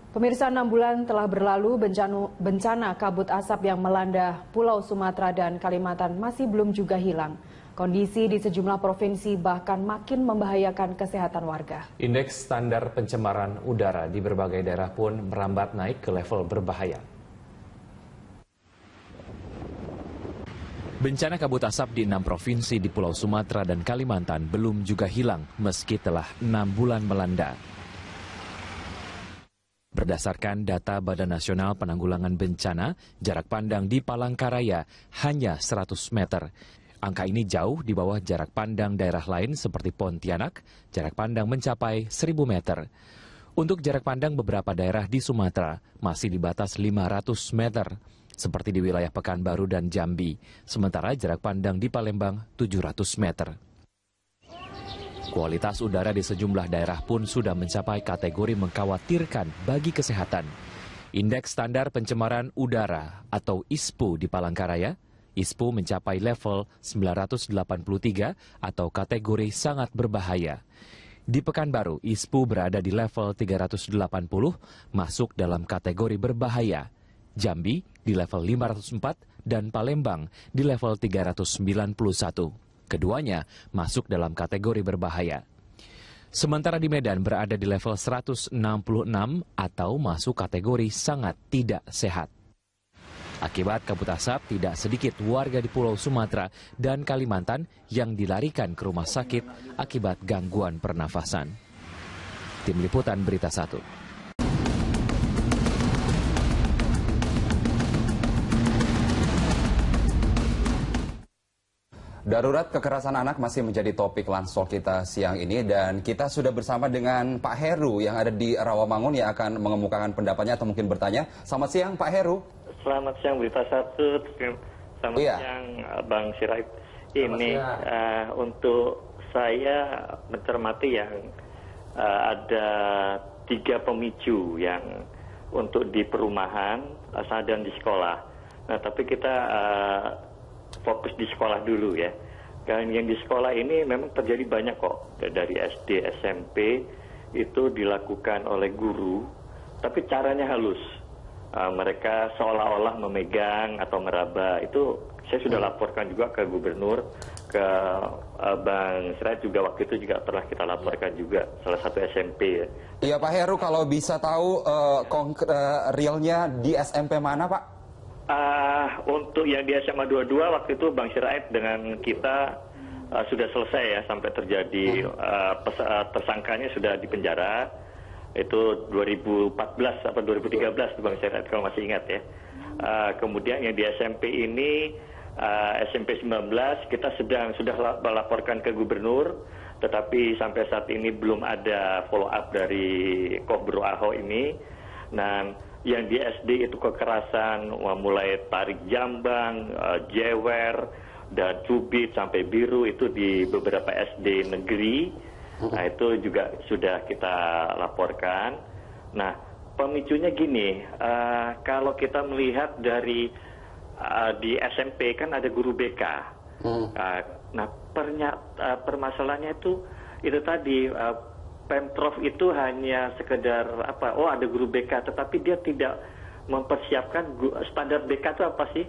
Pemirsa, 6 bulan telah berlalu, bencana kabut asap yang melanda Pulau Sumatera dan Kalimantan masih belum juga hilang. Kondisi di sejumlah provinsi bahkan makin membahayakan kesehatan warga. Indeks standar pencemaran udara di berbagai daerah pun merambat naik ke level berbahaya. Bencana kabut asap di 6 provinsi di Pulau Sumatera dan Kalimantan belum juga hilang meski telah 6 bulan melanda. Berdasarkan data Badan Nasional Penanggulangan Bencana, jarak pandang di Palangkaraya hanya 100 meter. Angka ini jauh di bawah jarak pandang daerah lain seperti Pontianak, jarak pandang mencapai 1000 meter. Untuk jarak pandang beberapa daerah di Sumatera masih di batas 500 meter, seperti di wilayah Pekanbaru dan Jambi. Sementara jarak pandang di Palembang 700 meter. Kualitas udara di sejumlah daerah pun sudah mencapai kategori mengkhawatirkan bagi kesehatan. Indeks standar pencemaran udara atau ISPU di Palangkaraya, ISPU mencapai level 983 atau kategori sangat berbahaya. Di Pekanbaru, ISPU berada di level 380, masuk dalam kategori berbahaya. Jambi di level 504 dan Palembang di level 391. Keduanya masuk dalam kategori berbahaya. Sementara di Medan berada di level 166 atau masuk kategori sangat tidak sehat. Akibat kabut asap, tidak sedikit warga di Pulau Sumatera dan Kalimantan yang dilarikan ke rumah sakit akibat gangguan pernafasan. Tim Liputan Berita 1. Darurat kekerasan anak masih menjadi topik lansor kita siang ini dan kita sudah bersama dengan Pak Heru yang ada di Rawamangun yang akan mengemukakan pendapatnya atau mungkin bertanya. Selamat siang Pak Heru. Selamat siang Berita 1. Selamat siang Bang Sirait. Ini untuk saya mencermati yang ada 3 pemicu yang untuk di perumahan dan di sekolah. Nah tapi kita fokus di sekolah dulu ya. Dan yang di sekolah ini memang terjadi banyak kok. Dari SD, SMP itu dilakukan oleh guru, tapi caranya halus. Mereka seolah-olah memegang atau meraba. Itu saya sudah laporkan juga ke gubernur, ke Bang Sirait juga waktu itu juga pernah kita laporkan juga salah satu SMP ya. Iya Pak Heru, kalau bisa tahu realnya di SMP mana Pak? Untuk yang di SMA 22 waktu itu Bang Sirait dengan kita sudah selesai ya sampai terjadi tersangkanya sudah di penjara. Itu 2014 atau 2013 Bang Sirait kalau masih ingat ya. Kemudian yang di SMP ini SMP 19 kita sudah melaporkan ke gubernur, tetapi sampai saat ini belum ada follow up dari Kobro Ahok ini. Nah yang di SD itu kekerasan mulai tarik jambang, jewer, dan cubit sampai biru itu di beberapa SD negeri. Nah itu juga sudah kita laporkan. Nah pemicunya gini, kalau kita melihat dari di SMP kan ada guru BK. Nah permasalahannya itu tadi Pemprov itu hanya sekedar ada guru BK, tetapi dia tidak mempersiapkan standar BK itu apa sih?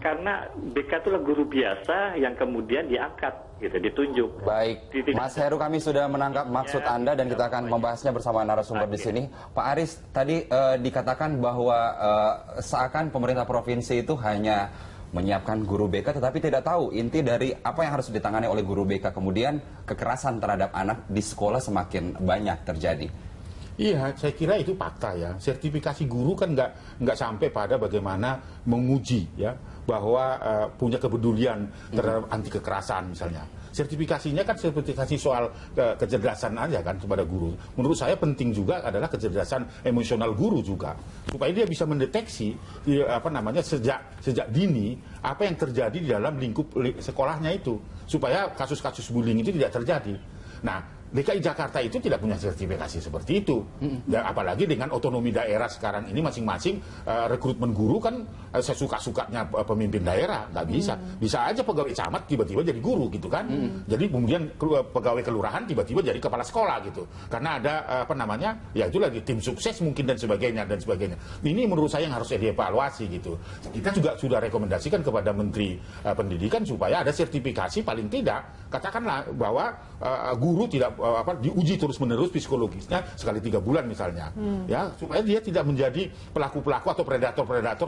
Karena BK itulah guru biasa yang kemudian diangkat, gitu, ditunjuk. Baik, Mas Heru, kami sudah menangkap maksud Anda dan kita akan membahasnya bersama narasumber di sini. Pak Aris, tadi dikatakan bahwa seakan pemerintah provinsi itu hanya menyiapkan guru BK tetapi tidak tahu inti dari apa yang harus ditangani oleh guru BK. Kemudian kekerasan terhadap anak di sekolah semakin banyak terjadi. Iya, saya kira itu fakta ya. Sertifikasi guru kan nggak sampai pada bagaimana menguji ya bahwa punya kepedulian terhadap anti kekerasan misalnya. Sertifikasinya kan sertifikasi soal kecerdasan aja kan kepada guru. Menurut saya penting juga adalah kecerdasan emosional guru juga supaya dia bisa mendeteksi sejak dini apa yang terjadi di dalam lingkup sekolahnya itu supaya kasus-kasus bullying itu tidak terjadi. Nah, DKI Jakarta itu tidak punya sertifikasi seperti itu. Dan apalagi dengan otonomi daerah sekarang ini masing-masing rekrutmen guru kan sesuka-sukanya pemimpin daerah, nggak bisa. Bisa aja pegawai camat tiba-tiba jadi guru gitu kan. Jadi kemudian pegawai kelurahan tiba-tiba jadi kepala sekolah gitu. Karena ada ya itu lagi tim sukses mungkin dan sebagainya. Ini menurut saya yang harus dievaluasi gitu. Kita juga sudah rekomendasikan kepada Menteri Pendidikan supaya ada sertifikasi paling tidak, katakanlah bahwa guru tidak diuji terus-menerus psikologisnya sekali 3 bulan misalnya, ya supaya dia tidak menjadi pelaku-pelaku atau predator-predator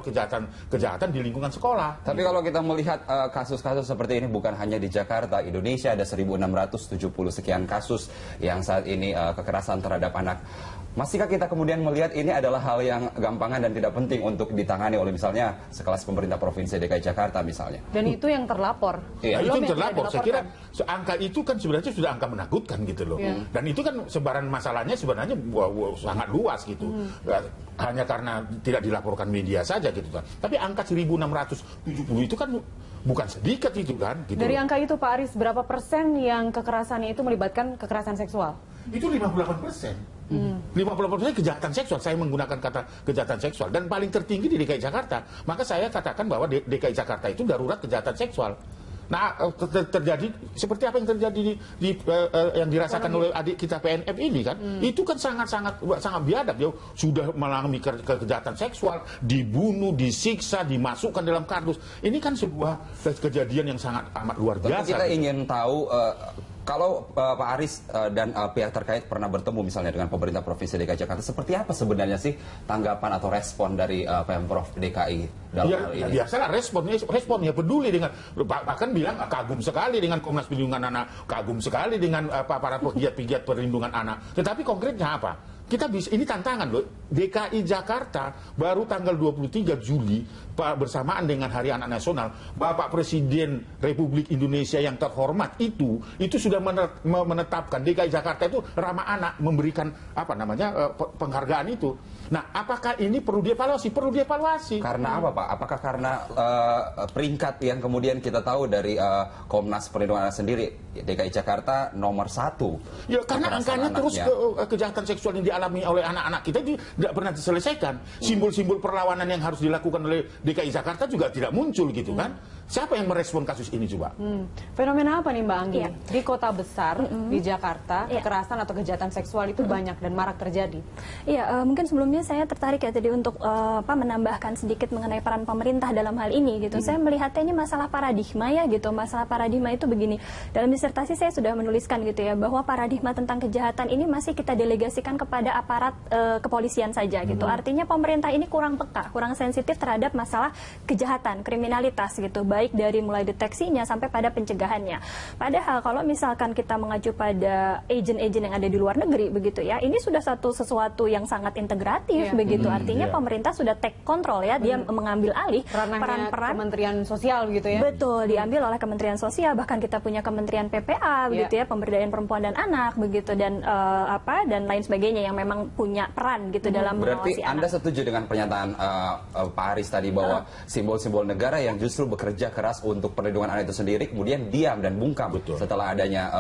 kejahatan di lingkungan sekolah. Tapi kalau kita melihat kasus-kasus seperti ini bukan hanya di Jakarta, Indonesia ada 1.670 sekian kasus yang saat ini kekerasan terhadap anak. Masihkah kita kemudian melihat ini adalah hal yang gampangan dan tidak penting untuk ditangani oleh misalnya sekelas pemerintah Provinsi DKI Jakarta misalnya? Dan itu yang terlapor. Iya, itu yang terlapor. Saya kira angka itu kan sebenarnya sudah angka menakutkan gitu loh. Dan itu kan sebaran masalahnya sebenarnya sangat luas gitu. Hanya karena tidak dilaporkan media saja gitu kan. Tapi angka 1.670 itu kan bukan sedikit itu kan. Gitu. Dari angka itu Pak Aris, berapa persen yang kekerasannya itu melibatkan kekerasan seksual? Itu 58%. 58% kejahatan seksual. Saya menggunakan kata kejahatan seksual. Dan paling tertinggi di DKI Jakarta. Maka saya katakan bahwa DKI Jakarta itu darurat kejahatan seksual. Nah, terjadi seperti apa yang terjadi yang dirasakan oleh adik kita PNF ini kan, itu kan sangat biadab. Dia sudah mengalami kejahatan seksual, dibunuh, disiksa, dimasukkan dalam kardus. Ini kan sebuah kejadian yang sangat amat luar biasa. Tentu kita ingin tahu kalau Pak Aris dan pihak terkait pernah bertemu misalnya dengan pemerintah Provinsi DKI Jakarta, seperti apa sebenarnya sih tanggapan atau respon dari Pemprov DKI dalam hal ini? Biasalah responnya peduli dengan, bahkan bilang kagum sekali dengan Komnas Perlindungan Anak, kagum sekali dengan para pegiat-pegiat perlindungan anak. Tetapi konkretnya apa? Kita bisa, ini tantangan loh. DKI Jakarta baru tanggal 23 Juli bersamaan dengan Hari Anak Nasional, Bapak Presiden Republik Indonesia yang terhormat itu sudah menetapkan DKI Jakarta itu ramah anak, memberikan penghargaan itu. Nah, apakah ini perlu dievaluasi? Perlu dievaluasi. Karena apa, Pak? Apakah karena peringkat yang kemudian kita tahu dari Komnas Perlindungan Anak sendiri, DKI Jakarta nomor 1? Ya, karena angkanya terus kejahatan seksual yang dialami oleh anak-anak kita itu tidak pernah diselesaikan. Simbol-simbol perlawanan yang harus dilakukan oleh DKI Jakarta juga tidak muncul gitu kan. Siapa yang merespon kasus ini coba? Fenomena apa nih Mbak Anggi? Di kota besar, di Jakarta, kekerasan atau kejahatan seksual itu banyak dan marak terjadi. Iya, mungkin sebelumnya saya tertarik ya tadi untuk menambahkan sedikit mengenai peran pemerintah dalam hal ini gitu. Saya melihatnya ini masalah paradigma ya gitu. Masalah paradigma itu begini. Dalam disertasi saya sudah menuliskan gitu ya, bahwa paradigma tentang kejahatan ini masih kita delegasikan kepada aparat kepolisian saja gitu. Artinya pemerintah ini kurang peka, kurang sensitif terhadap masalah kejahatan, kriminalitas gitu. Baik dari mulai deteksinya sampai pada pencegahannya. Padahal kalau misalkan kita mengacu pada agen-agen yang ada di luar negeri begitu ya, ini sudah sesuatu yang sangat integratif begitu. Artinya pemerintah sudah take control ya, dia mengambil alih peran-peran Kementerian Sosial gitu ya. Betul, diambil oleh Kementerian Sosial, bahkan kita punya Kementerian PPA begitu ya, Pemberdayaan Perempuan dan Anak begitu, dan dan lain sebagainya yang memang punya peran gitu dalam mengawasi anak. Berarti Anda setuju dengan pernyataan Pak Aris tadi bahwa simbol-simbol negara yang justru bekerja keras untuk perlindungan anak itu sendiri kemudian diam dan bungkam setelah adanya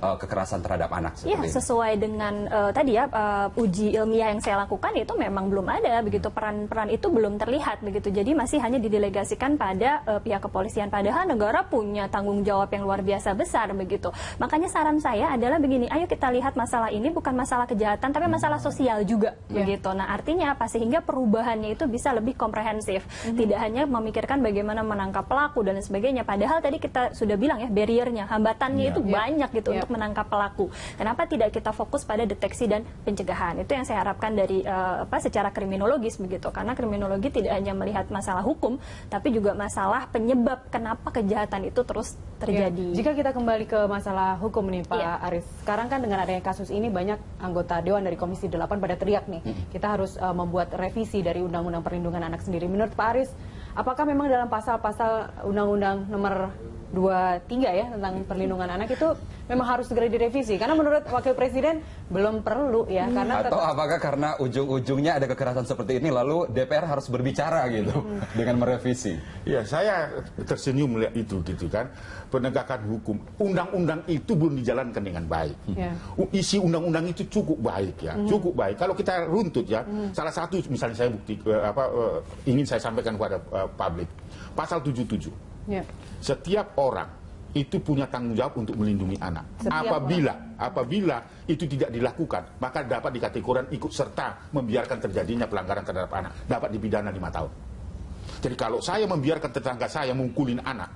kekerasan terhadap anak seperti ini. Sesuai dengan tadi ya uji ilmiah yang saya lakukan itu memang belum ada begitu, peran-peran itu belum terlihat begitu. Jadi masih hanya didelegasikan pada pihak kepolisian, padahal negara punya tanggung jawab yang luar biasa besar begitu. Makanya saran saya adalah begini, ayo kita lihat masalah ini bukan masalah kejahatan tapi masalah sosial juga begitu. Nah, artinya apa? Sehingga perubahannya itu bisa lebih komprehensif. Tidak hanya memikirkan bagaimana menangkap pelaku dan sebagainya. Padahal tadi kita sudah bilang ya, barriernya, hambatannya itu banyak gitu untuk menangkap pelaku. Kenapa tidak kita fokus pada deteksi dan pencegahan? Itu yang saya harapkan dari secara kriminologis begitu. Karena kriminologi tidak hanya melihat masalah hukum, tapi juga masalah penyebab kenapa kejahatan itu terus terjadi. Jika kita kembali ke masalah hukum nih Pak Aris. Sekarang kan dengan adanya kasus ini banyak anggota Dewan dari Komisi 8 pada teriak nih. Kita harus membuat revisi dari Undang-Undang Perlindungan Anak sendiri. Menurut Pak Aris, apakah memang dalam pasal-pasal Undang-Undang nomor 23 ya tentang perlindungan anak itu memang harus segera direvisi? Karena menurut Wakil Presiden belum perlu ya. Karena atau apakah karena ujung-ujungnya ada kekerasan seperti ini lalu DPR harus berbicara gitu dengan merevisi? Ya, saya tersenyum melihat itu gitu kan. Penegakan hukum, undang-undang itu belum dijalankan dengan baik. Isi undang-undang itu cukup baik ya, cukup baik. Kalau kita runtut ya, salah satu misalnya saya bukti ingin saya sampaikan kepada publik, pasal 77. Setiap orang itu punya tanggung jawab untuk melindungi anak. Apabila itu tidak dilakukan, maka dapat dikategorikan ikut serta membiarkan terjadinya pelanggaran terhadap anak, dapat dipidana 5 tahun. Jadi kalau saya membiarkan tetangga saya mukulin anak,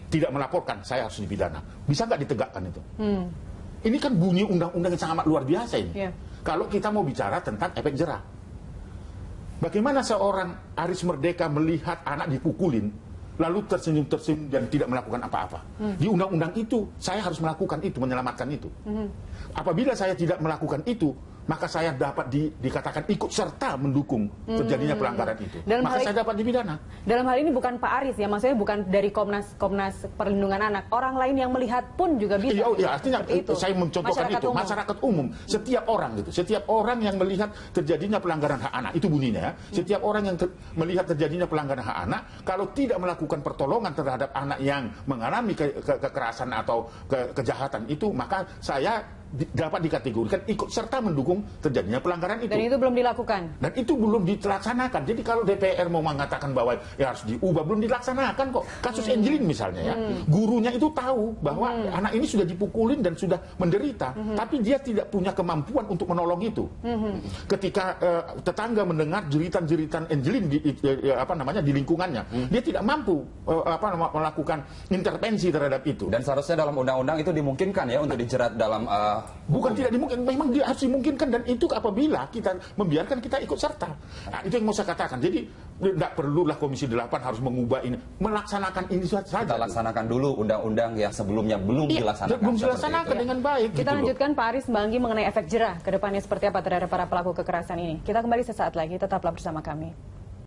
tidak melaporkan, saya harus dipidana. Bisa nggak ditegakkan itu? Ini kan bunyi undang-undang yang sangat luar biasa ini. Kalau kita mau bicara tentang efek jerah. Bagaimana seorang Aris Merdeka melihat anak dipukulin, lalu tersenyum-tersenyum dan tidak melakukan apa-apa. Di undang-undang itu, saya harus melakukan itu, menyelamatkan itu. Apabila saya tidak melakukan itu, maka saya dapat dikatakan ikut serta mendukung terjadinya pelanggaran itu. Maka saya dapat dipidana. Dalam hal ini bukan Pak Aris ya, maksudnya bukan dari Komnas Perlindungan Anak. Orang lain yang melihat pun juga bisa. Iya, artinya saya mencontohkan masyarakat umum. Setiap orang gitu, setiap orang yang melihat terjadinya pelanggaran hak anak, itu bunyinya ya. Setiap orang yang melihat terjadinya pelanggaran hak anak, kalau tidak melakukan pertolongan terhadap anak yang mengalami kekerasan atau kejahatan itu, maka saya dapat dikategorikan ikut serta mendukung terjadinya pelanggaran itu. Dan itu belum dilakukan. Dan itu belum dilaksanakan. Jadi kalau DPR mau mengatakan bahwa ya harus diubah, belum dilaksanakan kok. Kasus Angelin misalnya ya, gurunya itu tahu bahwa anak ini sudah dipukulin dan sudah menderita, tapi dia tidak punya kemampuan untuk menolong itu. Ketika tetangga mendengar jeritan-jeritan Angelin di lingkungannya, dia tidak mampu melakukan intervensi terhadap itu. Dan seharusnya dalam undang-undang itu dimungkinkan ya untuk dijerat dalam bukan tidak dimungkinkan, memang dia harus dimungkinkan, dan itu apabila kita membiarkan kita ikut serta. Nah, itu yang mau saya katakan. Jadi tidak perlulah Komisi 8 harus mengubah ini, melaksanakan ini saja. Kita laksanakan dulu undang-undang yang sebelumnya belum dilaksanakan. Belum dilaksanakan dengan baik. Kita lanjutkan Pak Aris Mbanggi mengenai efek jerah ke depannya seperti apa terhadap para pelaku kekerasan ini. Kita kembali sesaat lagi, tetaplah bersama kami.